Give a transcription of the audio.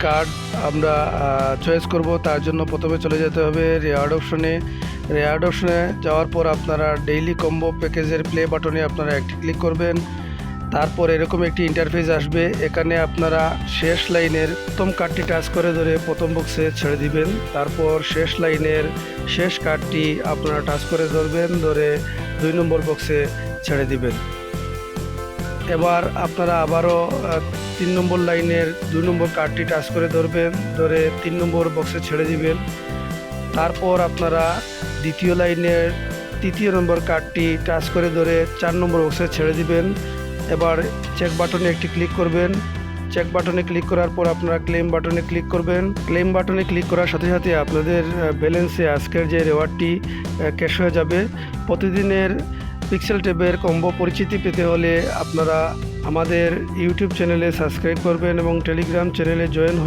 Card আমরা choice করব। তার জন্য প্রথমে চলে যেতে হবে রেওয়ার্ড অপশনে। রেওয়ার্ড অপশনে যাওয়ার পর আপনারা ডেইলি কম্বো প্যাকেজের প্লে বাটনে আপনারা একটি ক্লিক করবেন। তারপর এরকম একটি ইন্টারফেস আসবে। এখানে আপনারা শেষ লাইনের প্রথম কার্ডটি টাচ করে ধরে প্রথম বক্সে ছেড়ে দিবেন। তারপর শেষ লাইনের শেষ কার্ডটি আপনারা টাচ করে ধরবেন, ধরে 2 নম্বর বক্সে ছেড়ে দিবেন। এবার আপনারা আবারও 3 নম্বর লাইনের 2 নম্বর কার্ডটি টাচ করে ধরবেন, ধরে 3 নম্বর বক্সে ছেড়ে দিবেন। তারপর আপনারা দ্বিতীয় লাইনের 3য় নম্বর কার্ডটি টাচ করে ধরে 4 নম্বর বক্সে ছেড়ে দিবেন। এবার চেক বাটনে একটি ক্লিক করবেন। চেক বাটনে ক্লিক করার পর আপনারা ক্লেম বাটনে ক্লিক করবেন। ক্লেম বাটনে ক্লিক করার সাথে সাথে আপনাদের ব্যালেন্সে আজকের যে রেওয়ার্ডটি ক্যাশ হয়ে যাবে। প্রতিদিনের পিক্সেল ট্যাবের কম্বো পরিচিতি পেতে হলে আপনারা আমাদের ইউটিউব চ্যানেলে সাবস্ক্রাইব করবেন এবং টেলিগ্রাম চ্যানেলে জয়েন